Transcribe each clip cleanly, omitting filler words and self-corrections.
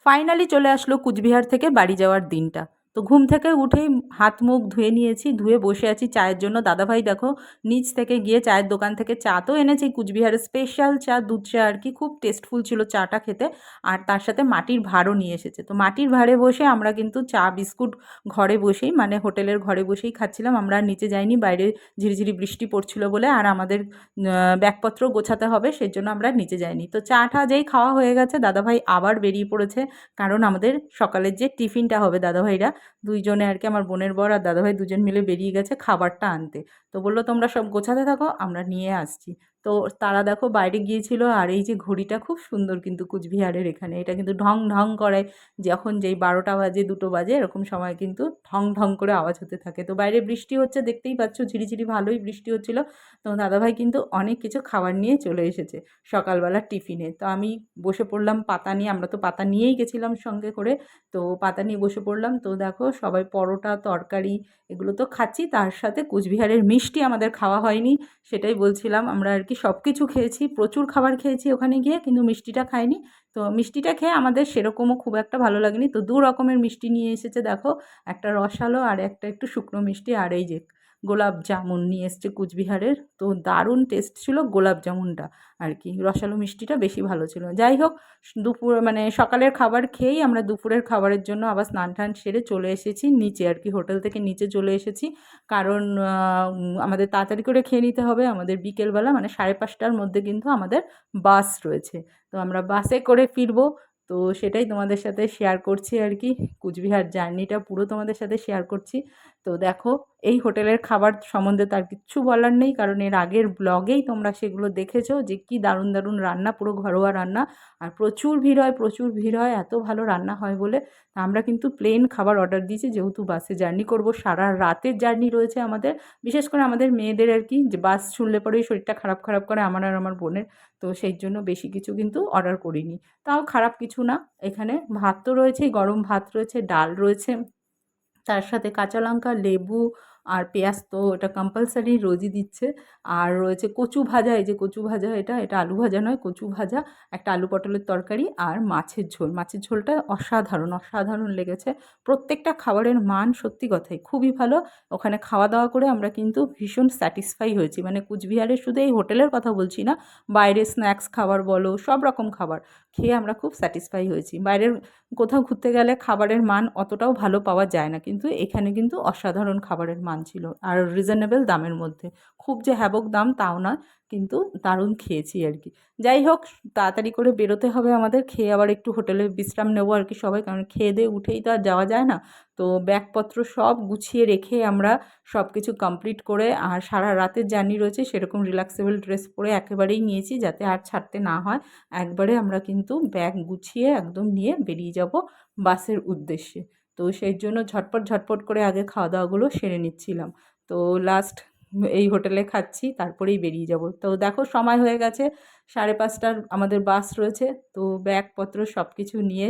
Finally চলে আসলো কুচবিহার থেকে বাড়ি যাওয়ার দিনটা। তো ঘুম থেকে উঠেই হাত মুখ ধুয়ে নিয়েছি, ধুয়ে বসে আছি চায়ের জন্য। দাদাভাই দেখো নিচ থেকে গিয়ে চায়ের দোকান থেকে চা তো এনেছি, কুচবিহারের স্পেশাল চা, দুধ চা আর কি, খুব টেস্টফুল ছিল চাটা খেতে। আর তার সাথে মাটির ভাঁড়ও নিয়ে এসেছে। তো মাটির ভাঁড়ে বসে আমরা কিন্তু চা বিস্কুট ঘরে বসেই, মানে হোটেলের ঘরে বসেই খাচ্ছিলাম। আমরা আর নিচে যাইনি, বাইরে ঝিরিঝিরি বৃষ্টি পড়ছিল বলে, আর আমাদের ব্যাগপত্র গোছাতে হবে সেই জন্য আমরা নিচে যাইনি। তো চাটা যেই খাওয়া হয়ে গেছে, দাদাভাই আবার বেরিয়ে পড়েছে, কারণ আমাদের সকালের যে টিফিনটা হবে, দাদাভাইরা দুইজনে আর কি, আমার বোনের বর আর দাদাভাই দুজন মিলে বেরিয়ে গেছে খাবারটা আনতে। তো বললো তোমরা সব গোছাতে থাকো, আমরা নিয়ে আসছি। তো তারা দেখো বাইরে গিয়েছিল। আর এই যে ঘড়িটা খুব সুন্দর কিন্তু কুচবিহারের এখানে, এটা কিন্তু ঢং ঢং করে, যখন যেই 12টা বাজে 2টো বাজে এরকম সময় কিন্তু ঢং ঢং করে আওয়াজ হতে থাকে। তো বাইরে বৃষ্টি হচ্ছে, দেখতেই পাচ্ছ ঝিরিঝিরি ভালোই বৃষ্টি হচ্ছিল। তো দাদাভাই কিন্তু অনেক কিছু খাবার নিয়ে চলে এসেছে সকালবেলার টিফিনে। তো আমি বসে পড়লাম পাতা নিয়ে, আমরা তো পাতা নিয়েই গেছিলাম সঙ্গে করে। তো পাতা নিয়ে বসে পড়লাম। তো দেখো সবাই পরোটা তরকারি এগুলো তো খাচ্ছি, তার সাথে কুচবিহারের মিষ্টি আমাদের খাওয়া হয়নি, সেটাই বলছিলাম। আমরা আর কি সব কিছু খেয়েছি, প্রচুর খাবার খেয়েছি ওখানে গিয়ে, কিন্তু মিষ্টিটা খাইনি। তো মিষ্টিটা খেয়ে আমাদের সেরকমও খুব একটা ভালো লাগেনি। তো দু রকমের মিষ্টি নিয়ে এসেছে দেখো, একটা রসালো আর একটা একটু শুকনো মিষ্টি। আর এই যে গোলাপ জামুন নিয়ে এসছে কুচবিহারের, তো দারুণ টেস্ট ছিল গোলাপ জামুনটা আর কি, রসালো মিষ্টিটা বেশি ভালো ছিল। যাই হোক, দুপুর মানে সকালের খাবার খেয়েই আমরা দুপুরের খাবারের জন্য আবার স্নান টান সেরে চলে এসেছি নিচে আর কি, হোটেল থেকে নিচে চলে এসেছি। কারণ আমাদের তাড়াতাড়ি করে খেয়ে নিতে হবে, আমাদের বিকেলবেলা মানে 5:30টার মধ্যে কিন্তু আমাদের বাস রয়েছে। তো আমরা বাসে করে ফিরবো। তো সেটাই তোমাদের সাথে শেয়ার করছি আর কি, কুচবিহার জার্নিটা পুরো তোমাদের সাথে শেয়ার করছি। তো দেখো এই হোটেলের খাবার সম্বন্ধে তার কিচ্ছু বলার নেই, কারণ এর আগের ব্লগেই তোমরা সেগুলো দেখেছো যে কি দারুণ দারুণ রান্না, পুরো ঘরোয়া রান্না। আর প্রচুর ভিড় হয়, প্রচুর ভিড় হয়, এত ভালো রান্না হয় বলে। তা আমরা কিন্তু প্লেন খাবার অর্ডার দিয়েছি, যেহেতু বাসে জার্নি করব, সারা রাতের জার্নি রয়েছে আমাদের। বিশেষ করে আমাদের মেয়েদের আর কি, যে বাস শুনলে পরেই শরীরটা খারাপ খারাপ করে আমার আর আমার বোনের। তো সেই জন্য বেশি কিছু কিন্তু অর্ডার করিনি। তাও খারাপ কিছু না। এখানে ভাত তো রয়েছেই, গরম ভাত রয়েছে, ডাল রয়েছে, তার সাথে কাঁচা লঙ্কা, লেবু আর পেঁয়াজ তো এটা কম্পালসারি রোজই দিচ্ছে। আর রয়েছে কচু ভাজা, এই যে কচু ভাজা, এটা এটা আলু ভাজা নয়, কচু ভাজা, একটা আলু পটলের তরকারি আর মাছের ঝোল। মাছের ঝোলটা অসাধারণ অসাধারণ লেগেছে। প্রত্যেকটা খাবারের মান সত্যি কথাই খুবই ভালো। ওখানে খাওয়া দাওয়া করে আমরা কিন্তু ভীষণ স্যাটিসফাই হয়েছি, মানে কুচবিহারের শুধু এই হোটেলের কথা বলছি না, বাইরে স্ন্যাক্স খাবার বলো, সব রকম খাবার খেয়ে আমরা খুব স্যাটিসফাই হয়েছি। বাইরের কোথাও ঘুরতে গেলে খাবারের মান অতটাও ভালো পাওয়া যায় না, কিন্তু এখানে কিন্তু অসাধারণ খাবারের মান ছিল, আর রিজনেবল দামের মধ্যে। খুব যে হ্যাবক দাম তাও নয়, কিন্তু দারুণ খেয়েছি আর কি। যাই হোক, তাড়াতাড়ি করে বেরোতে হবে আমাদের, খেয়ে আবার একটু হোটেলে বিশ্রাম নেবো আর কি সবাই, কারণ খেয়ে দিয়ে উঠেই তো আর যাওয়া যায় না। তো ব্যাগপত্র সব গুছিয়ে রেখে আমরা সব কিছু কমপ্লিট করে, আর সারা রাতের জার্নি রয়েছে, সেরকম রিল্যাক্সেবল ড্রেস পরে একেবারেই নিয়েছি যাতে আর ছাড়তে না হয়। একবারে আমরা কিন্তু ব্যাগ গুছিয়ে একদম নিয়ে বেরিয়ে যাব বাসের উদ্দেশ্যে। তো সেই জন্য ঝটপট ঝটপট করে আগে খাওয়া দাওয়াগুলো সেরে নিচ্ছিলাম। তো লাস্ট এই হোটেলে খাচ্ছি, তারপরেই বেরিয়ে যাব। তো দেখো সময় হয়ে গেছে, 5:30টার আমাদের বাস রয়েছে। তো ব্যাগপত্র সব কিছু নিয়ে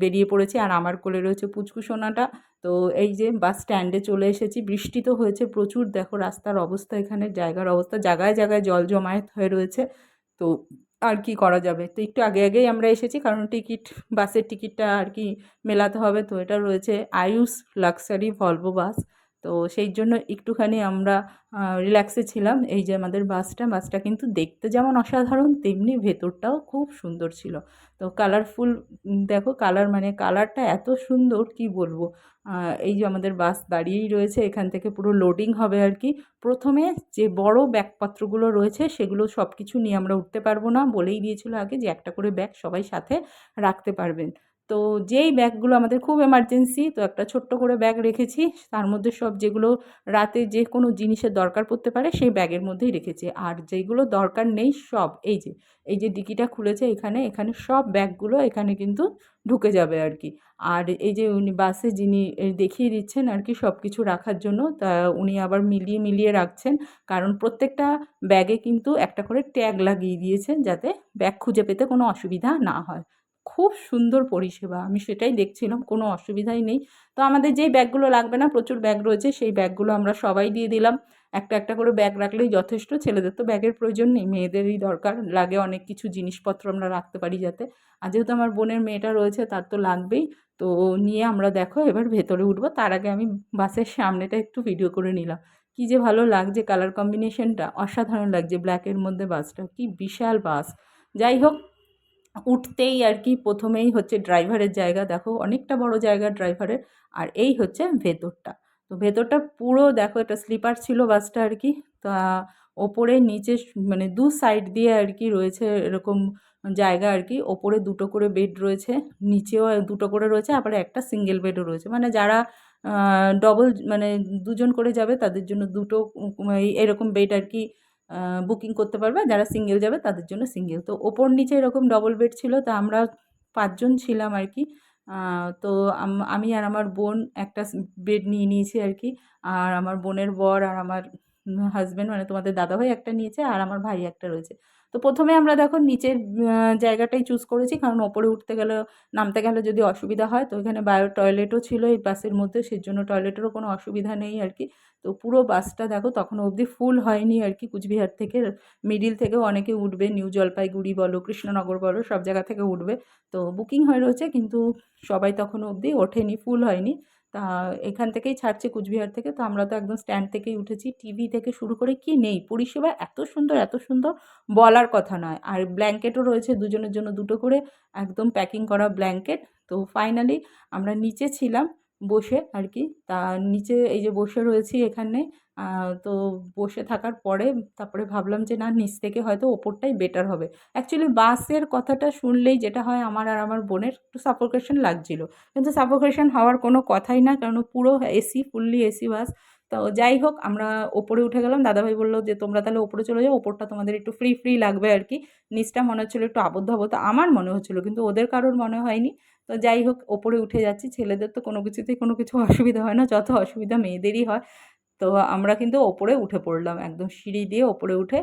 বেরিয়ে পড়েছি, আর আমার কোলে রয়েছে পুচকু সোনাটা। তো এই যে বাস স্ট্যান্ডে চলে এসেছি। বৃষ্টি তো হয়েছে প্রচুর, দেখো রাস্তার অবস্থা, এখানে জায়গার অবস্থা, জায়গায় জায়গায় জল জমায়েত হয়ে রয়েছে। তো আর কি করা যাবে, তো একটু আগে আগেই আমরা এসেছি, কারণ বাসের টিকিটটা আর কি মেলাতে হবে। তো এটা রয়েছে আয়ুষ লাক্সারি ভলভো বাস। তো সেই জন্য একটুখানি আমরা রিল্যাক্সে ছিলাম। এই যে আমাদের বাসটা কিন্তু দেখতে যেমন অসাধারণ, তেমনি ভেতরটাও খুব সুন্দর ছিল। তো কালারফুল, দেখো কালার, মানে কালারটা এত সুন্দর কি বলবো। এই যে আমাদের বাস দাঁড়িয়েই রয়েছে, এখান থেকে পুরো লোডিং হবে আর কি। প্রথমে যে বড় ব্যাগপত্রগুলো রয়েছে সেগুলো সব কিছু নিয়ে আমরা উঠতে পারবো না, বলেই দিয়েছিল আগে যে একটা করে ব্যাগ সবাই সাথে রাখতে পারবেন। তো যেই ব্যাগগুলো আমাদের খুব এমার্জেন্সি, তো একটা ছোট্ট করে ব্যাগ রেখেছি, তার মধ্যে সব যেগুলো রাতে যে কোনো জিনিসের দরকার পড়তে পারে সেই ব্যাগের মধ্যেই রেখেছি। আর যেগুলো দরকার নেই সব এই যে ডিকিটা খুলেছে, এখানে এখানে সব ব্যাগগুলো এখানে কিন্তু ঢুকে যাবে আর কি। আর এই যে উনি বাসে যিনি দেখিয়ে দিচ্ছেন আর কি সব কিছু রাখার জন্য, তা উনি আবার মিলিয়ে মিলিয়ে রাখছেন, কারণ প্রত্যেকটা ব্যাগে কিন্তু একটা করে ট্যাগ লাগিয়ে দিয়েছেন, যাতে ব্যাগ খুঁজে পেতে কোনো অসুবিধা না হয়। খুব সুন্দর পরিষেবা, আমি সেটাই দেখছিলাম, কোনো অসুবিধাই নেই। তো আমাদের যেই ব্যাগগুলো লাগবে না, প্রচুর ব্যাগ রয়েছে, সেই ব্যাগগুলো আমরা সবাই দিয়ে দিলাম। একটা একটা করে ব্যাগ রাখলেই যথেষ্ট। ছেলেদের তো ব্যাগের প্রয়োজন নেই, মেয়েদেরই দরকার লাগে অনেক কিছু জিনিসপত্র আমরা রাখতে পারি যাতে। আর যেহেতু আমার বোনের মেয়েটা রয়েছে তার তো লাগবেই। তো নিয়ে আমরা দেখো এবার ভেতরে উঠবো, তার আগে আমি বাসের সামনেটা একটু ভিডিও করে নিলাম। কি যে ভালো লাগছে, কালার কম্বিনেশনটা অসাধারণ লাগছে, ব্ল্যাকের মধ্যে বাসটা, কি বিশাল বাস। যাই হোক, উঠতেই আর কি প্রথমেই হচ্ছে ড্রাইভারের জায়গা, দেখো অনেকটা বড় জায়গা ড্রাইভারের। আর এই হচ্ছে ভেতরটা। তো ভেতরটা পুরো দেখো, এটা স্লিপার ছিল বাসটা আর কি। তা ওপরে নিচে মানে দু সাইড দিয়ে আর কি রয়েছে এরকম জায়গা আর কি। ওপরে দুটো করে বেড রয়েছে, নিচেও দুটো করে রয়েছে, আবার একটা সিঙ্গেল বেডও রয়েছে। মানে যারা ডবল মানে দুজন করে যাবে তাদের জন্য দুটো এরকম বেড আর কি বুকিং করতে পারবে। যারা সিঙ্গেল যাবে তাদের জন্য সিঙ্গেল। তো ওপর নিচে এরকম ডবল বেড ছিল, তা আমরা ৫ জন ছিলাম আর কি। তো আমি আর আমার বোন একটা বেড নিয়ে নিয়েছি আর কি। আর আমার বোনের বর আর আমার হাসব্যান্ড মানে তোমাদের দাদাভাই একটা নিয়েছে, আর আমার ভাই একটা রয়েছে। তো প্রথমে আমরা দেখো নিচের জায়গাটাই চুজ করেছি, কারণ ওপরে উঠতে গেলে নামতে গেলে যদি অসুবিধা হয়। তো এখানে বায়ো টয়লেটও ছিল এই বাসের মধ্যে, সেজন্য টয়লেটেরও কোনো অসুবিধা নেই আর কি। তো পুরো বাসটা দেখো তখনও অবধি ফুল হয়নি আর কি। কুচবিহার থেকে মিডিল থেকেও অনেকে উঠবে, নিউ জলপাইগুড়ি বলো, কৃষ্ণনগর বলো, সব জায়গা থেকে উঠবে। তো বুকিং হয়ে রয়েছে, কিন্তু সবাই তখনও অবধি ওঠেনি, ফুল হয়নি। তা এখান থেকেই ছাড়ছে কুচবিহার থেকে। তো আমরা তো একদম স্ট্যান্ড থেকেই উঠেছি। টিভি থেকে শুরু করে কি নেই, পরিষেবা এত সুন্দর এত সুন্দর, বলার কথা নয়। আর ব্ল্যাঙ্কেটও রয়েছে দুজনের জন্য দুটো করে, একদম প্যাকিং করা ব্ল্যাঙ্কেট। তো ফাইনালি আমরা নিচে ছিলাম বসে আর কি। তা নিচে এই যে বসে রয়েছি এখানে। তো বসে থাকার পরে তারপরে ভাবলাম যে না, নিচ থেকে হয়তো ওপরটাই বেটার হবে। অ্যাকচুয়ালি বাসের কথাটা শুনলেই যেটা হয়, আমার আর আমার বোনের একটু সাফোকেশন লাগছিল। কিন্তু সাফোকেশন হওয়ার কোনো কথাই না, কারণ পুরো এসি, ফুললি এসি বাস। তো যাই হোক, আমরা ওপরে উঠে গেলাম। দাদাভাই বললো যে তোমরা তাহলে ওপরে চলে যাও, ওপরটা তোমাদের একটু ফ্রি ফ্রি লাগবে আর কি। নিচটা মনে হচ্ছিলো একটু আবদ্ধ আবদ্ধ, আমার মনে হচ্ছিলো, কিন্তু ওদের কারোর মনে হয়নি। তো যাই হোক, ওপরে উঠে যাচ্ছি। ছেলেদের তো কোনো কিছুতেই কোনো কিছু অসুবিধা হয় না, যত অসুবিধা মেয়েদেরই হয়। তো আমরা কিন্তু ওপরে উঠে পড়লাম, একদম সিঁড়ি দিয়ে ওপরে উঠে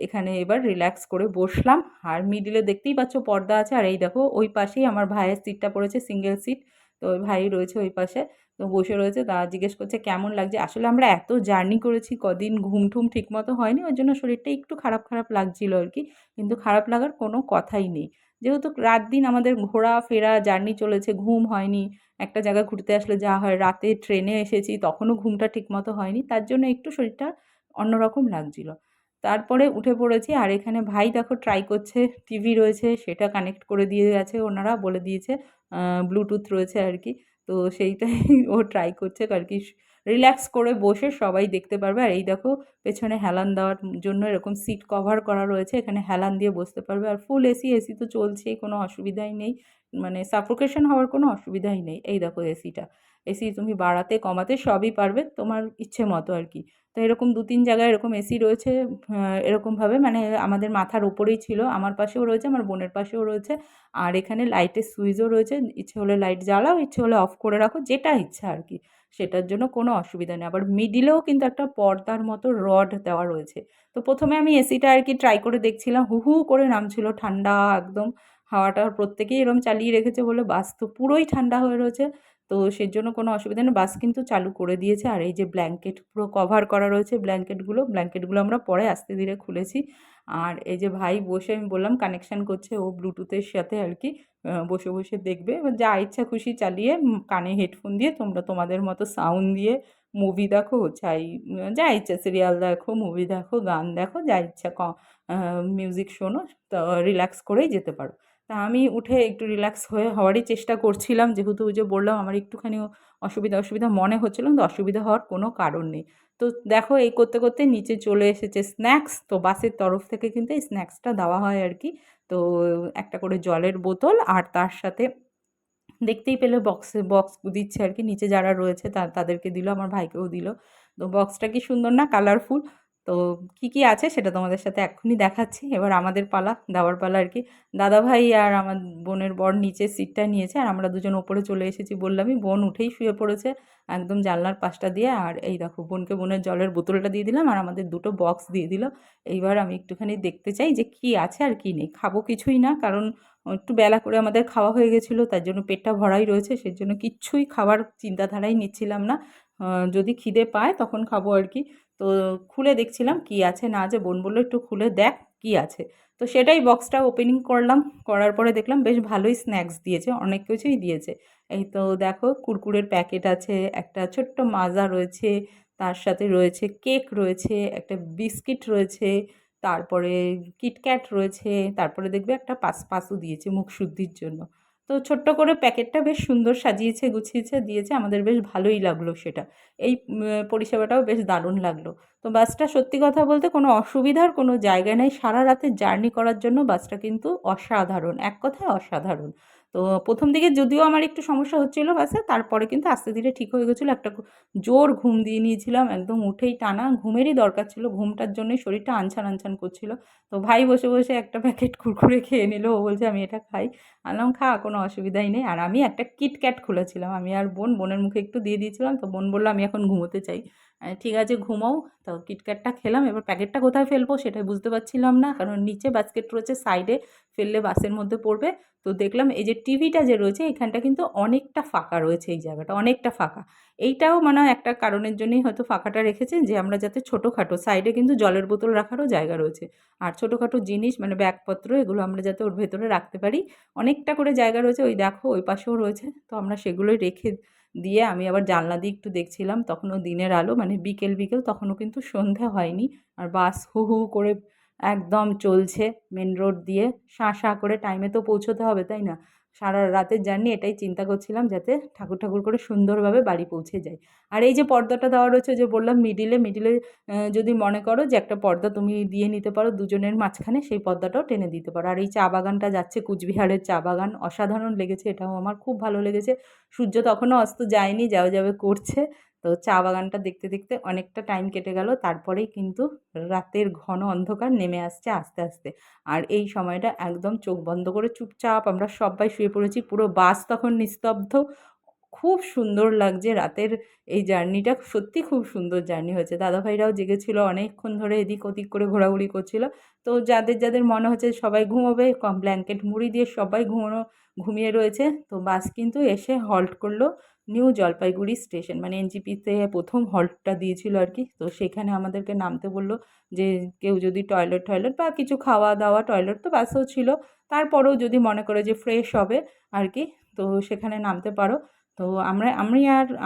এখানে এবার রিল্যাক্স করে বসলাম। আর মিডিলে দেখতেই পাচ্ছ পর্দা আছে। আর এই দেখো ওই পাশেই আমার ভাইয়ের সিটটা পড়েছে, সিঙ্গেল সিট। তো ওই ভাই রয়েছে ওই পাশে, তো বসে রয়েছে। তা জিজ্ঞেস করছে কেমন লাগছে। আসলে আমরা এত জার্নি করেছি, কদিন ঘুম ঠুম ঠিক মতো হয়নি, ওই জন্য শরীরটা একটু খারাপ খারাপ লাগছিল আর কি। কিন্তু খারাপ লাগার কোনো কথাই নেই, যেহেতু রাত দিন আমাদের ঘোরা ফেরা জার্নি চলেছে, ঘুম হয়নি। একটা জায়গায় ঘুরতে আসলে যা হয়, রাতে ট্রেনে এসেছি তখনও ঘুমটা ঠিকমতো হয়নি, তার জন্য একটু শরীরটা অন্যরকম লাগছিল। তারপরে উঠে পড়েছি। আর এখানে ভাই দেখো ট্রাই করছে, টিভি রয়েছে সেটা কানেক্ট করে দিয়ে গেছে, ওনারা বলে দিয়েছে ব্লুটুথ রয়েছে আর কি। তো সেইটাই ও ট্রাই করছে আর কি, রিল্যাক্স করে বসে সবাই দেখতে পারবে। আর এই দেখো পেছনে হেলান দেওয়ার জন্য এরকম সিট কভার করা রয়েছে, এখানে হেলান দিয়ে বসতে পারবে। আর ফুল এসি, এসি তো চলছেই, কোনো অসুবিধাই নেই, মানে সাফোকেশন হওয়ার কোনো অসুবিধাই নেই। এই দেখো এসিটা, এসি তুমি বাড়াতে কমাতে সবই পারবে তোমার ইচ্ছে মতো আর কি। তো এরকম ২-৩ জায়গায় এরকম এসি রয়েছে, এরকমভাবে মানে আমাদের মাথার উপরেই ছিল। আমার পাশেও রয়েছে, আমার বোনের পাশেও রয়েছে। আর এখানে লাইটের সুইচও রয়েছে, ইচ্ছে হলে লাইট জ্বালাও, ইচ্ছে হলে অফ করে রাখো, যেটা ইচ্ছা আর কি। সেটার জন্য কোনো অসুবিধা নেই। আবার মিডিলেও কিন্তু একটা পর্দার মতো রড দেওয়া রয়েছে। তো প্রথমে আমি এসিটা আর কি ট্রাই করে দেখছিলাম, হু হু করে নামছিল ঠান্ডা একদম। হাওয়াটা প্রত্যেকেই এরকম চালিয়ে রেখেছে বলে বাস তো পুরোই ঠান্ডা হয়ে রয়েছে। তো সেজন্য কোনো অসুবিধা নেই, বাস কিন্তু চালু করে দিয়েছে। আর এই যে ব্ল্যাঙ্কেট পুরো কভার করা রয়েছে, ব্ল্যাঙ্কেটগুলো আমরা পরে আস্তে ধীরে খুলেছি। আর এই যে ভাই বসে, আমি বললাম কানেকশান করছে ও ব্লুটুথের সাথে আর কি। বসে বসে দেখবে, এবার যা ইচ্ছা খুশি চালিয়ে কানে হেডফোন দিয়ে তোমরা তোমাদের মতো সাউন্ড দিয়ে মুভি দেখো, চাই যা ইচ্ছা সিরিয়াল দেখো, মুভি দেখো, গান দেখো, যা ইচ্ছা মিউজিক শোনো। তো রিল্যাক্স করেই যেতে পারো। তা আমি উঠে একটু রিল্যাক্স হওয়ারই চেষ্টা করছিলাম, যেহেতু ওই যে বললাম আমার একটুখানি অসুবিধা অসুবিধা মনে হচ্ছিলো, কিন্তু অসুবিধা হওয়ার কোনো কারণ নেই। তো দেখো এই করতে করতে নিচে চলে এসেছে স্ন্যাক্স। তো বাসের তরফ থেকে কিন্তু এই স্ন্যাক্সটা দেওয়া হয় আর কি। তো একটা করে জলের বোতল, আর তার সাথে দেখতেই পেলে বক্স দিচ্ছে আর কি, নিচে যারা রয়েছে তাদেরকে দিল, আমার ভাইকেও দিল। তো বক্সটা কি সুন্দর না, কালারফুল। তো কি কি আছে সেটা তোমাদের সাথে এক্ষুনি দেখাচ্ছি। এবার আমাদের পালা, দেওয়ার পালা আর কি। দাদাভাই আর আমার বোনের বর নিচের সিটটা নিয়েছে, আর আমরা দুজন ওপরে চলে এসেছি বললামই। বোন উঠেই শুয়ে পড়েছে একদম জানলার পাশটা দিয়ে। আর এই দেখো বোনকে বোনের জলের বোতলটা দিয়ে দিলাম, আর আমাদের দুটো বক্স দিয়ে দিল। এইবার আমি একটুখানি দেখতে চাই যে কি আছে আর কি নেই। খাবো কিছুই না, কারণ একটু বেলা করে আমাদের খাওয়া হয়ে গেছিলো, তার জন্য পেটটা ভরাই রয়েছে, সেজন্য কিচ্ছুই খাবার চিন্তাধারাই নিচ্ছিলাম না। যদি খিদে পায় তখন খাবো আর কি। তো খুলে দেখছিলাম কী আছে না আছে, বোন বললো একটু খুলে দেখ কী আছে। তো সেটাই বক্সটা ওপেনিং করলাম, করার পরে দেখলাম বেশ ভালোই স্ন্যাক্স দিয়েছে, অনেক কিছুই দিয়েছে। এই তো দেখো কুরকুরের প্যাকেট আছে, একটা ছোট্ট মাজা রয়েছে, তার সাথে রয়েছে কেক রয়েছে, একটা বিস্কিট রয়েছে, তারপরে কিটক্যাট রয়েছে, তারপরে দেখবে একটা পাসপাসও দিয়েছে মুখ শুদ্ধির জন্য। তো ছোট্ট করে প্যাকেটটা বেশ সুন্দর সাজিয়েছে গুছিয়েছে দিয়েছে, আমাদের বেশ ভালোই লাগলো সেটা। এই পরিষেবাটাও বেশ দারুণ লাগলো। তো বাসটা সত্যি কথা বলতে কোনো অসুবিধার কোনো জায়গা নেই, সারা রাতের জার্নি করার জন্য বাসটা কিন্তু অসাধারণ, এক কথায় অসাধারণ। তো প্রথম দিকে যদিও আমার একটু সমস্যা হচ্ছিলো বাসে, তারপরে কিন্তু আস্তে ধীরে ঠিক হয়ে গেছিলো। একটা জোর ঘুম দিয়ে নিয়েছিলাম, একদম উঠেই টানা ঘুমেরই দরকার ছিল, ঘুমটার জন্যই শরীরটা আনছান আনছান করছিল। তো ভাই বসে বসে একটা প্যাকেট কুরকুরে খেয়ে নিল, ও বলছে আমি এটা খাই। আনলাম খা, কোনো অসুবিধাই নেই। আর আমি একটা কিটক্যাট খুলেছিলাম, আমি আর বোনের মুখে একটু দিয়ে দিয়েছিলাম। তো বোন বললো আমি এখন ঘুমোতে চাই। ঠিক আছে ঘুমাও। তো কিটক্যাটটা খেলাম, এবার প্যাকেটটা কোথায় ফেলবো সেটাই বুঝতে পারছিলাম না, কারণ নিচে বাস্কেট রয়েছে, সাইডে ফেললে বাসের মধ্যে পড়বে। তো দেখলাম এই যে টিভিটা যে রয়েছে এখানটা কিন্তু অনেকটা ফাঁকা রয়েছে, এই জায়গাটা অনেকটা ফাঁকা। এইটাও মানে একটা কারণের জন্যই হয়তো ফাঁকাটা রেখেছেন, যে আমরা যাতে ছোটোখাটো সাইডে কিন্তু জলের বোতল রাখারও জায়গা রয়েছে, আর ছোটোখাটো জিনিস মানে ব্যাগপত্র এগুলো আমরা যাতে ওর ভেতরে রাখতে পারি, অনেকটা করে জায়গা রয়েছে। ওই দেখো ওই পাশেও রয়েছে, তো আমরা সেগুলোই রেখে দিয়ে আমি আবার জানলা দিয়ে একটু দেখছিলাম, তখনও দিনের আলো মানে বিকেল বিকেল, তখনও কিন্তু সন্ধে হয়নি। আর বাস হু হু করে একদম চলছে মেন রোড দিয়ে, শাঁ শাঁ করে, টাইমে তো পৌঁছোতে হবে তাই না। সারা রাতের জার্নি এটাই চিন্তা করছিলাম, যাতে ঠাকুর ঠাকুর করে সুন্দরভাবে বাড়ি পৌঁছে যাই। আর এই যে পর্দাটা দেওয়া রয়েছে, যে বললাম মিডিলে মিডিলে যদি মনে করো যে একটা পর্দা তুমি দিয়ে নিতে পারো দুজনের মাঝখানে, সেই পর্দাটাও টেনে দিতে পারো। আর এই চা বাগানটা যাচ্ছে, কুচবিহারের চা বাগান অসাধারণ লেগেছে, এটাও আমার খুব ভালো লেগেছে। সূর্য তখনও অস্ত যায়নি, যাবে যাবে করছে। তো চা বাগানটা দেখতে দেখতে অনেকটা টাইম কেটে গেল, তারপরেই কিন্তু রাতের ঘন অন্ধকার নেমে আসছে আস্তে আস্তে। আর এই সময়টা একদম চোখ বন্ধ করে চুপচাপ আমরা সবাই শুয়ে পড়েছি, পুরো বাস তখন নিস্তব্ধ। খুব সুন্দর লাগছে রাতের এই জার্নিটা, সত্যি খুব সুন্দর জার্নি হয়েছে। দাদাভাইরাও জেগেছিল অনেকক্ষণ ধরে, এদিক ওদিক করে ঘোরাঘুরি করছিল। তো যাদের যাদের মনে হচ্ছে সবাই ঘুমোবে, কম ব্ল্যাঙ্কেট মুড়ি দিয়ে সবাই ঘুমিয়ে রয়েছে। তো বাস কিন্তু এসে হল্ট করলো নিউ জলপাইগুড়ি স্টেশন, মানে এনজিপিতে প্রথম হল্টটা দিয়েছিল আর কি। তো সেখানে আমাদেরকে নামতে বললো, যে কেউ যদি টয়লেট বা কিছু খাওয়া দাওয়া, টয়লেট তো বাসেও ছিল, তারপরেও যদি মনে করে যে ফ্রেশ হবে আর কি, তো সেখানে নামতে পারো। তো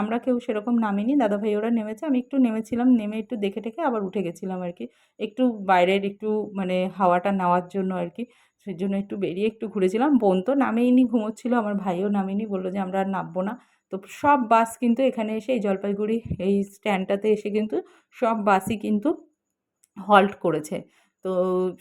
আমরা কেউ সেরকম নামিনি, দাদাভাই ওরা নেমেছে, আমি একটু নেমেছিলাম, নেমে একটু দেখে টেখে আবার উঠে গেছিলাম আর কি, একটু বাইরের একটু মানে হাওয়াটা নেওয়ার জন্য আর কি। সেই জন্য একটু বেরিয়ে একটু ঘুরেছিলাম। বোন তো নামেইনি, ঘুমোচ্ছিল, আমার ভাইও নামেনি, বললো যে আমরা আর নামবো না। তো সব বাস কিন্তু এখানে এসে এই জলপাইগুড়ি এই স্ট্যান্ডটাতে এসে কিন্তু সব বাসই কিন্তু হল্ট করেছে। তো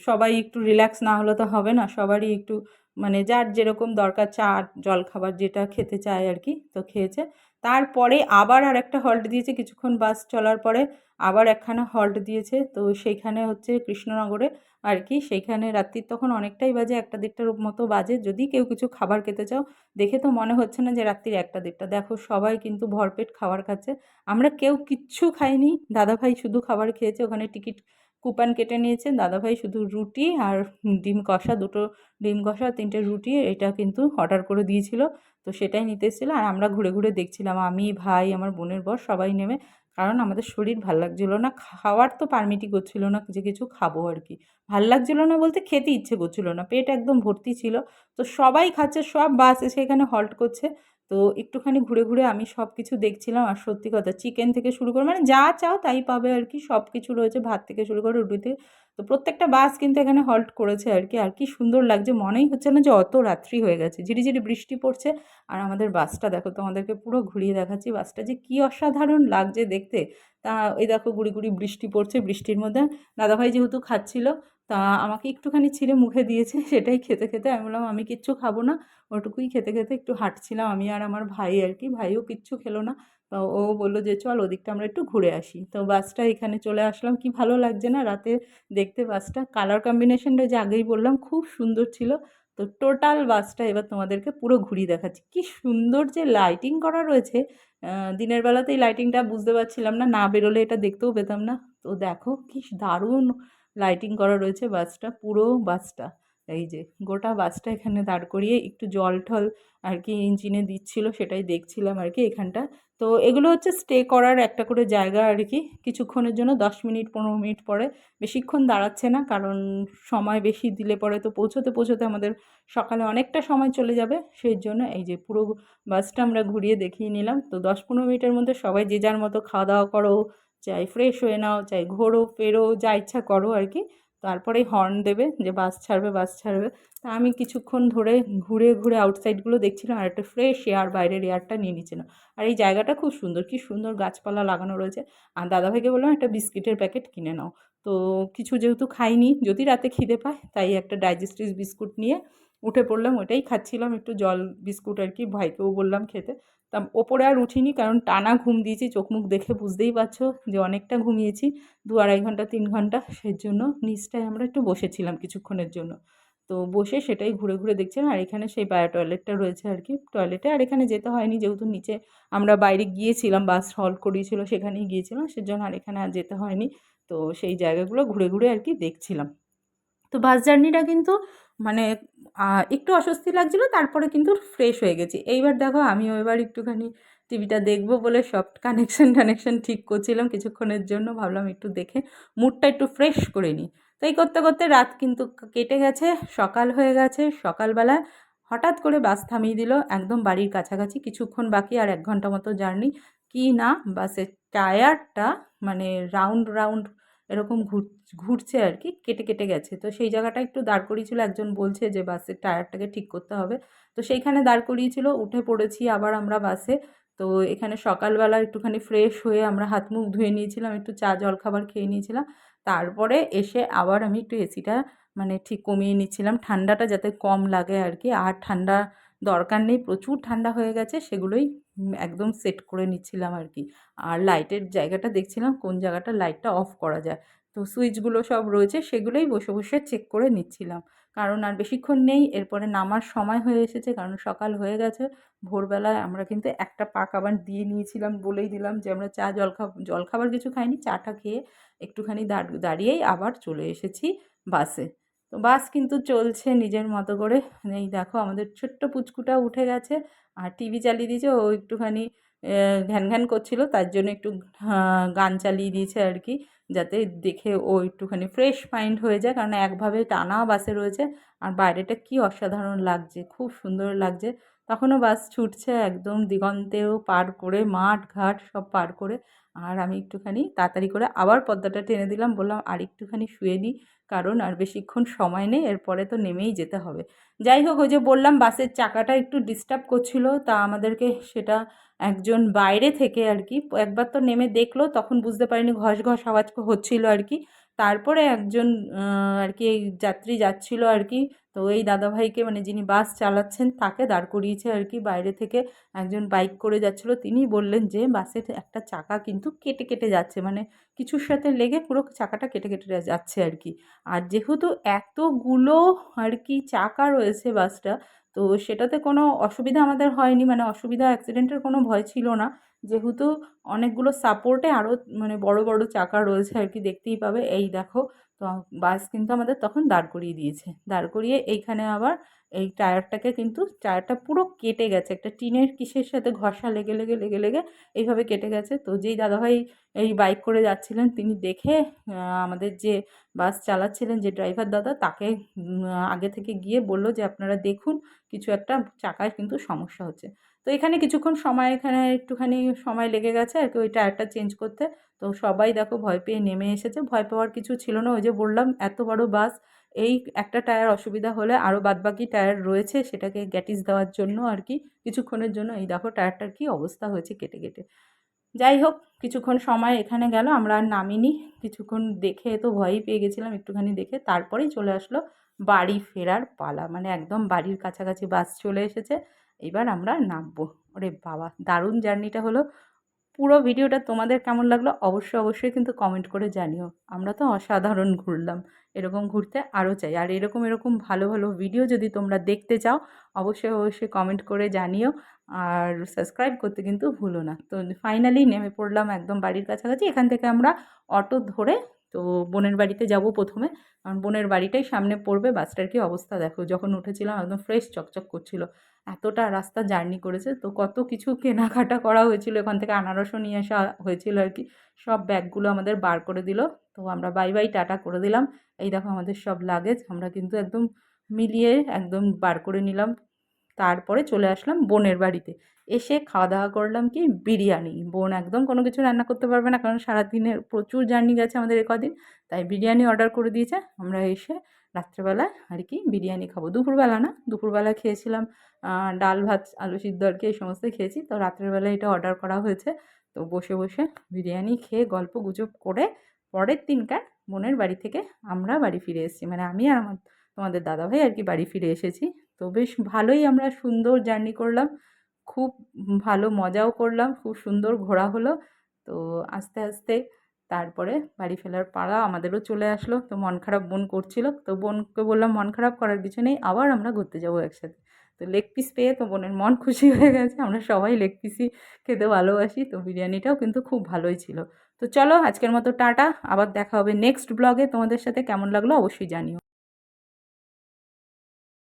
সবাই একটু রিল্যাক্স না হলে তো হবে না, সবারই একটু মানে যার যেরকম দরকার, চা জলখাবার যেটা খেতে চায় আর কি, তো খেয়েছে। তারপরে আবার আরেকটা হল্ট দিয়েছে, কিছুক্ষণ বাস চলার পরে আবার একখানা হল্ট দিয়েছে। তো সেইখানে হচ্ছে কৃষ্ণনগরে আর কি, সেইখানে রাত্রির তখন অনেকটাই বাজে, 1টা 1:30টার মতো বাজে। যদি কেউ কিছু খাবার খেতে চাও, দেখে তো মনে হচ্ছে না যে রাত্রির 1টা 1:30, দেখো সবাই কিন্তু ভরপেট খাবার খাচ্ছে। আমরা কেউ কিচ্ছু খাইনি, দাদাভাই শুধু খাবার খেয়েছে, ওখানে টিকিট কুপন কেটে নিয়েছে। দাদাভাই শুধু রুটি আর ডিম কষা, 2টো ডিম কষা, 3টে রুটি, এটা কিন্তু অর্ডার করে দিয়েছিল। তো সেটাই নিতে এসেছিলো, আর আমরা ঘুরে ঘুরে দেখছিলাম, আমি, ভাই, আমার বোনের বর সবাই নেমে। কারণ আমাদের শরীর ভাল লাগছিলো না, খাওয়ার তো পারমিটই করছিল না যে কিছু খাবো আর কি। ভাল লাগছিলো না বলতে খেতে ইচ্ছে করছিল না, পেট একদম ভর্তি ছিল। তো সবাই খাচ্ছে, সব বাস এসে এখানে হল্ট করছে। তো একটুখানি ঘুরে ঘুরে আমি সব কিছু দেখছিলাম। আর সত্যি কথা, চিকেন থেকে শুরু করে মানে যা চাও তাই পাবে আর কি, সব কিছু রয়েছে, ভাত থেকে শুরু করে রুটি। তো প্রত্যেকটা বাস কিন্তু এখানে হল্ট করেছে আর কি। আর কি সুন্দর লাগছে, মনেই হচ্ছে না যে অত রাত্রি হয়ে গেছে, ঝিরিঝিরি বৃষ্টি পড়ছে। আর আমাদের বাসটা দেখো, তোমাদেরকে পুরো ঘুরিয়ে দেখাচ্ছি, বাসটা যে কী অসাধারণ লাগছে দেখতে। তা এই দেখো গুড়ি গুড়ি বৃষ্টি পড়ছে, বৃষ্টির মধ্যে দাদাভাই যেহেতু খাচ্ছিল, তা আমাকে একটুখানি ছিঁড়ে মুখে দিয়েছে, সেটাই খেতে খেতে আমি বললাম আমি কিচ্ছু খাবো না। ওটুকুই খেতে খেতে একটু হাঁটছিলাম আমি আর আমার ভাই আর কি, ভাইও কিচ্ছু খেলো না। তো ও বললো যে চল ওদিকটা আমরা একটু ঘুরে আসি। তো বাসটা এখানে চলে আসলাম, কি ভালো লাগছে না রাতে দেখতে বাসটা, কালার কম্বিনেশনটা যে আগেই বললাম খুব সুন্দর ছিল। তো টোটাল বাসটা এবার তোমাদেরকে পুরো ঘুরিয়ে দেখাচ্ছি, কি সুন্দর যে লাইটিং করা রয়েছে। দিনের বেলাতে এই লাইটিংটা বুঝতে পারছিলাম না, না বেরোলে এটা দেখতেও পেতাম না। তো দেখো কি দারুণ লাইটিং করা রয়েছে বাসটা, পুরো বাসটা। এই যে গোটা বাসটা এখানে দাঁড় করিয়ে একটু জল টল আর কি ইঞ্জিনে দিচ্ছিল, সেটাই দেখছিলাম আর কি এখানটা। তো এগুলো হচ্ছে স্টে করার একটা করে জায়গা আর কি, কিছুক্ষণের জন্য 10 মিনিট 15 মিনিট পরে, বেশিক্ষণ দাঁড়াচ্ছে না, কারণ সময় বেশি দিলে পরে তো পৌঁছোতে পৌঁছোতে আমাদের সকালে অনেকটা সময় চলে যাবে। সেই জন্য এই যে পুরো বাসটা আমরা ঘুরিয়ে দেখিয়ে নিলাম। তো 10-15 মিনিটের মধ্যে সবাই যে যার মতো খাওয়া দাওয়া করো, চাই ফ্রেশ হয়ে নাও, চাই ঘোরো ফেরো, যা ইচ্ছা করো আর কি। তারপরেই হর্ন দেবে যে বাস ছাড়বে বাস ছাড়বে। তা আমি কিছুক্ষণ ধরে ঘুরে ঘুরে আউটসাইডগুলো দেখছিলাম আর একটা ফ্রেশ এয়ার, বাইরের এয়ারটা নিয়ে নিচ্ছিলাম। আর এই জায়গাটা খুব সুন্দর, কি সুন্দর গাছপালা লাগানো রয়েছে। আর দাদাভাইকে বললাম একটা বিস্কিটের প্যাকেট কিনে নাও। তো কিছু যেহেতু খাইনি, যদি রাতে খিদে পায়, তাই একটা ডাইজেস্টিভ বিস্কুট নিয়ে উঠে পড়লাম, ওটাই খাচ্ছিলাম, একটু জল বিস্কুট আর কি, ভাইকেও বললাম খেতে। তা ওপরে আর উঠিনি, কারণ টানা ঘুম দিয়েছি, চোখ মুখ দেখে বুঝতেই পারছো যে অনেকটা ঘুমিয়েছি, 2-2.5 ঘন্টা 3 ঘন্টা। সেই জন্য নিচটায় আমরা একটু বসেছিলাম কিছুক্ষণের জন্য। তো বসে সেটাই ঘুরে ঘুরে দেখছিলাম। আর এখানে সেই বায়ো টয়লেটটা রয়েছে আর কি, টয়লেটে আর এখানে যেতে হয়নি, যেহেতু নিচে আমরা বাইরে গিয়েছিলাম, বাস হল্ট করিয়েছিল সেখানেই গিয়েছিলাম, সেজন্য আর এখানে আর যেতে হয়নি। তো সেই জায়গাগুলো ঘুরে ঘুরে আর কি দেখছিলাম। তো বাস জার্নিটা কিন্তু মানে একটু অস্বস্তি লাগছিলো, তারপরে কিন্তু ফ্রেশ হয়ে গেছি। এইবার দেখো আমিও এবার একটুখানি টিভিটা দেখবো বলে সব কানেকশন ঠিক করছিলাম কিছুক্ষণের জন্য, ভাবলাম একটু দেখে মুডটা একটু ফ্রেশ করে নিই। তাই করতে করতে রাত কিন্তু কেটে গেছে, সকাল হয়ে গেছে। সকালবেলায় হঠাৎ করে বাস থামিয়ে দিল একদম বাড়ির কাছাকাছি, কিছুক্ষণ বাকি, আর 1 ঘন্টা মতো জার্নি। কি না, বাসের টায়ারটা মানে রাউন্ড রাউন্ড এরকম ঘুরছে আর কি, কেটে কেটে গেছে। তো সেই জায়গাটা একটু দাঁড় করিয়েছিল, একজন বলছে যে বাসের টায়ারটাকে ঠিক করতে হবে। তো সেইখানে দাঁড় করিয়েছিল, উঠে পড়েছি আবার আমরা বাসে। তো এখানে সকালবেলা একটুখানি ফ্রেশ হয়ে আমরা হাত মুখ ধুয়ে নিয়েছিলাম, একটু চা জলখাবার খেয়ে নিয়েছিলাম। তারপরে এসে আবার আমি একটু এসিটা মানে ঠিক কমিয়ে নিচ্ছিলাম, ঠান্ডাটা যাতে কম লাগে আর কি। আর ঠান্ডা দরকার নেই, প্রচুর ঠান্ডা হয়ে গেছে, সেগুলোই একদম সেট করে নিচ্ছিলাম আর কি। আর লাইটের জায়গাটা দেখছিলাম কোন জায়গাটা লাইটটা অফ করা যায়। তো সুইচগুলো সব রয়েছে, সেগুলোই বসে বসে চেক করে নিচ্ছিলাম। কারণ আর বেশিক্ষণ নেই, এরপরে নামার সময় হয়ে এসেছে, কারণ সকাল হয়ে গেছে। ভোরবেলায় আমরা কিন্তু একটা পাক আবার দিয়ে নিয়েছিলাম, বলেই দিলাম যে আমরা চা জলখাবার কিছু খাইনি, চাটা খেয়ে একটুখানি দাঁড়িয়েই আবার চলে এসেছি বাসে। তো বাস কিন্তু চলছে নিজের মতো করে। এই দেখো আমাদের ছোট্ট পুচকুটা উঠে গেছে, আর টিভি চালিয়ে দিয়েছে, ও একটুখানি ঘ্যান ঘ্যান করছিল, তার জন্য একটু গান চালিয়ে দিয়েছে আর কি, যাতে দেখে ও একটুখানি ফ্রেশ মাইন্ড হয়ে যায়, কারণ একভাবে টানা বাসে রয়েছে। আর বাইরেটা কি অসাধারণ লাগছে, খুব সুন্দর লাগছে। তখনও বাস ছুটছে একদম দিগন্তেও পার করে, মাঠ ঘাট সব পার করে। আর আমি একটুখানি তাড়াতাড়ি করে আবার পর্দাটা টেনে দিলাম, বললাম আর একটুখানি শুয়ে নিই, কারণ আর বেশিক্ষণ সময় নেই, এরপরে তো নেমেই যেতে হবে। যাই হোক, ওই যে বললাম বাসের চাকাটা একটু ডিস্টার্ব করছিল, তা আমাদেরকে সেটা একজন বাইরে থেকে আর কি একবার তো নেমে দেখলো, তখন বুঝতে পারিনি, ঘস ঘস আওয়াজ হচ্ছিল আর কি। তারপরে একজন আর কি এই যাত্রী যাচ্ছিল আর কি, তো এই দাদাভাইকে মানে যিনি বাস চালাচ্ছেন তাকে দাঁড় করিয়েছে আর কি বাইরে থেকে। একজন বাইক করে যাচ্ছিল, তিনি বললেন যে বাসের একটা চাকা কিন্তু কেটে কেটে যাচ্ছে, মানে কিছুর সাথে লেগে পুরো চাকাটা কেটে কেটে যাচ্ছে আর কি। আর যেহেতু এতগুলো আর কি চাকা রয়েছে বাসটা, তো সেটাতে কোনো অসুবিধা আমাদের হয়নি, মানে অসুবিধা অ্যাক্সিডেন্টের কোনো ভয় ছিল না, যেহেতু অনেকগুলো সাপোর্টে আরও মানে বড় বড় চাকা রয়েছে আর কি, দেখতেই পাবে। এই দেখো, তো বাস কিন্তু আমাদের তখন দাঁড় করিয়ে দিয়েছে, দাঁড় করিয়ে এইখানে আবার এই টায়ারটাকে কিন্তু টায়ারটা পুরো কেটে গেছে, একটা টিনের কিসের সাথে ঘষা লেগে লেগে লেগে লেগে এইভাবে কেটে গেছে। তো যেই দাদাভাই এই বাইক করে যাচ্ছিলেন, তিনি দেখে আমাদের যে বাস চালাচ্ছিলেন যে ড্রাইভার দাদা, তাকে আগে থেকে গিয়ে বলল যে আপনারা দেখুন, কিছু একটা চাকায় কিন্তু সমস্যা হচ্ছে। তো এখানে কিছুক্ষণ সময়, এখানে একটুখানি সময় লেগে গেছে আর কি ওই টায়ারটা চেঞ্জ করতে। তো সবাই দেখো ভয় পেয়ে নেমে এসেছে, ভয় পাওয়ার কিছু ছিল না, ওই যে বললাম এত বড় বাস, এই একটা টায়ার অসুবিধা হলে আরও বাদবাকি টায়ার রয়েছে সেটাকে গ্যাটিস দেওয়ার জন্য আর কি, কিছুক্ষণের জন্য। এই দেখো টায়ারটার কী অবস্থা হয়েছে কেটে কেটে। যাই হোক, কিছুক্ষণ সময় এখানে গেল, আমরা আর নামিনি, কিছুক্ষণ দেখে তো ভয়ই পেয়ে গেছিলাম, একটুখানি দেখে তারপরেই চলে আসলো বাড়ি ফেরার পালা, মানে একদম বাড়ির কাছাকাছি বাস চলে এসেছে, এবার আমরা নামবো। ওরে বাবা, দারুণ জার্নিটা হলো। পুরো ভিডিওটা তোমাদের কেমন লাগলো অবশ্যই কিন্তু কমেন্ট করে জানিও। আমরা তো অসাধারণ ঘুরলাম, এরকম ঘুরতে আরও চাই। আর এরকম ভালো ভালো ভিডিও যদি তোমরা দেখতে চাও, অবশ্যই কমেন্ট করে জানিও। আর সাবস্ক্রাইব করতে কিন্তু ভুলো না। তো ফাইনালি নেমে পড়লাম একদম বাড়ির কাছাকাছি, এখান থেকে আমরা অটো ধরে তো বোনের বাড়িতে যাব প্রথমে, কারণ বোনের বাড়িটাই সামনে পড়বে। বাসটার কি অবস্থা দেখো, যখন উঠেছিলাম একদম ফ্রেশ চকচক করছিল। এতটা রাস্তা জার্নি করেছে, তো কত কিছু কেনাকাটা করা হয়েছিল, এখান থেকে আনারসও নিয়ে আসা হয়েছিল আর কি। সব ব্যাগগুলো আমাদের বার করে দিল, তো আমরা বাই বাই টাটা করে দিলাম। এই দেখো আমাদের সব লাগেজ আমরা কিন্তু একদম মিলিয়ে একদম বার করে নিলাম। তারপরে চলে আসলাম বোনের বাড়িতে। এসে খাওয়া দাওয়া করলাম কি বিরিয়ানি। বোন একদম কোনো কিছু রান্না করতে পারবে না, কারণ সারাদিনের প্রচুর জার্নি গেছে আমাদের এ কদিন। তাই বিরিয়ানি অর্ডার করে দিয়েছে। আমরা এসে রাত্রেবেলায় আর কি বিরিয়ানি খাবো। দুপুরবেলা না, দুপুরবেলা খেয়েছিলাম ডাল ভাত আলু সিদ্ধ আর কি, এই সমস্তই খেয়েছি। তো রাত্রের বেলায় এটা অর্ডার করা হয়েছে। তো বসে বসে বিরিয়ানি খেয়ে গল্প গুজব করে পরের দিনকার বোনের বাড়ি থেকে আমরা বাড়ি ফিরে এসেছি। মানে আমি আর তোমাদের দাদাভাই আর কি বাড়ি ফিরে এসেছি। তো বেশ ভালোই আমরা সুন্দর জার্নি করলাম, খুব ভালো মজাও করলাম, খুব সুন্দর ঘোরা হলো। তো আস্তে আস্তে তারপরে বাড়ি ফেরার পালা আমাদেরও চলে আসলো। তো মন খারাপ বোন করছিল, তো বোনকে বললাম মন খারাপ করার কিছু নেই, আবার আমরা ঘুরতে যাবো একসাথে। তো লেগ পিস পেয়ে তো বোনের মন খুশি হয়ে গেছে। আমরা সবাই লেগ পিসই খেতে ভালোবাসি, তো বিরিয়ানিটাও কিন্তু খুব ভালোই ছিল। তো চলো আজকের মতো টাটা, আবার দেখা হবে নেক্সট ব্লগে। তোমাদের সাথে কেমন লাগলো অবশ্যই জানিও।